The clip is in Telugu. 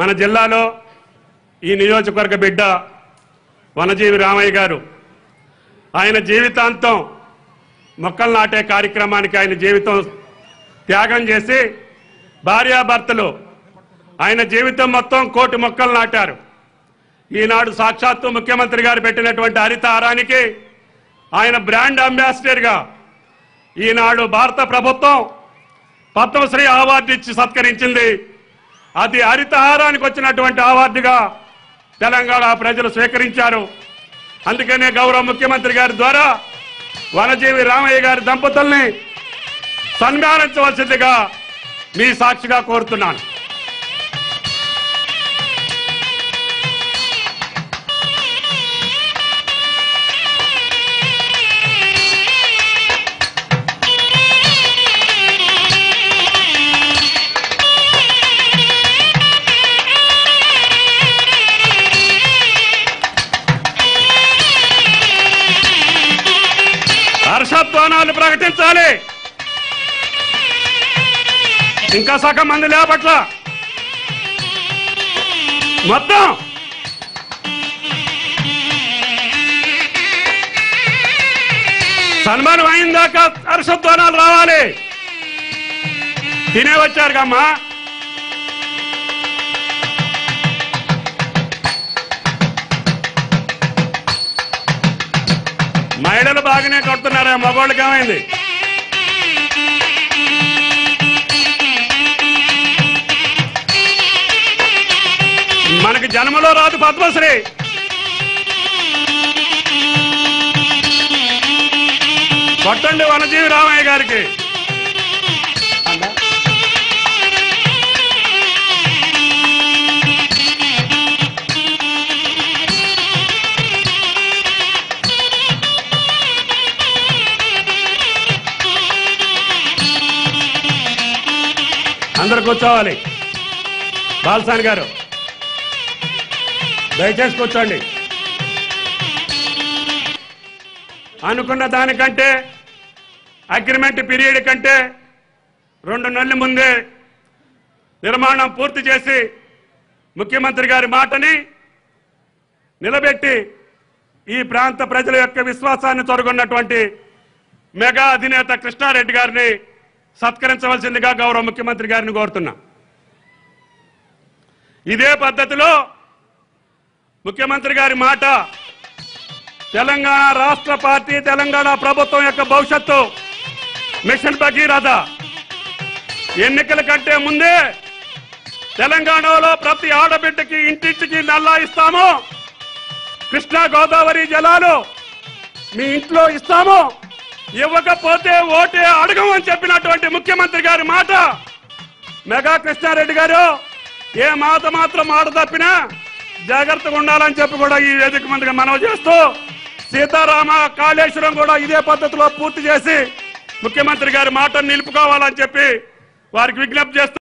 మన జిల్లాలో ఈ నియోజకవర్గ బిడ్డ వనజీవి రామయ్య గారు ఆయన జీవితాంతం మొక్కలు నాటే కార్యక్రమానికి ఆయన జీవితం త్యాగం చేసి భార్యాభర్తలు ఆయన జీవితం మొత్తం 1 కోటి మొక్కలు నాటారు. ఈనాడు సాక్షాత్తు ముఖ్యమంత్రి గారు పెట్టినటువంటి హరితహారానికి ఆయన బ్రాండ్ అంబాసిడర్గా ఈనాడు భారత ప్రభుత్వం పద్మశ్రీ అవార్డు ఇచ్చి సత్కరించింది. అది హరితహారానికి వచ్చినటువంటి అవార్డుగా తెలంగాణ ప్రజలు స్వీకరించారు. అందుకనే గౌరవ ముఖ్యమంత్రి గారి ద్వారా వనజీవి రామయ్య గారి దంపతుల్ని సన్మానించవలసిందిగా మీ సాక్షిగా కోరుతున్నాను. హర్షధ్వానాలు ప్రకటించాలి. ఇంకా సగం మంది లేపట్ల మొత్తం సన్మానం అయిన దాకా హర్షధ్వానాలు రావాలి. తినే వచ్చారు కమ్మా. మహిళలు బాగానే కొడుతున్నారా? మగవాళ్ళకి ఏమైంది? మనకి జన్మలో రాదు పద్మశ్రీ. కొట్టండి వనజీవి రామయ్య గారికి. అందరు కూర్చోవాలి. బాలసాని గారు దయచేసి కూర్చోండి. అనుకున్న దానికంటే అగ్రిమెంట్ పీరియడ్ కంటే 2 నెలల ముందే నిర్మాణం పూర్తి చేసి ముఖ్యమంత్రి గారి మాటని నిలబెట్టి ఈ ప్రాంత ప్రజల యొక్క విశ్వాసాన్ని చొరగొన్నటువంటి మెగా అధినేత కృష్ణారెడ్డి గారిని సత్కరించవలసిందిగా గౌరవ ముఖ్యమంత్రి గారిని కోరుతున్నా. ఇదే పద్ధతిలో ముఖ్యమంత్రి గారి మాట తెలంగాణ రాష్ట్ర పార్టీ తెలంగాణ ప్రభుత్వం యొక్క భవిష్యత్తు మిషన్ భగీరథ ఎన్నికల కంటే ముందే తెలంగాణలో ప్రతి ఆడబిడ్డకి ఇంటింటికి నల్లా ఇస్తాము, కృష్ణా గోదావరి జలాలు మీ ఇంట్లో ఇస్తాము, ఇవ్వకపోతే ఓటే అడగమని చెప్పినటువంటి ముఖ్యమంత్రి గారి మాట మెగా కృష్ణారెడ్డి గారు ఏ మాట మాత్రం మాట తప్పినా జాగ్రత్తగా ఉండాలని చెప్పి కూడా ఈ వేదిక మందిగా మనవి చేస్తూ సీతారామ కాళేశ్వరం కూడా ఇదే పద్ధతిలో పూర్తి చేసి ముఖ్యమంత్రి గారి మాటను నిలుపుకోవాలని చెప్పి వారికి విజ్ఞప్తి చేస్తూ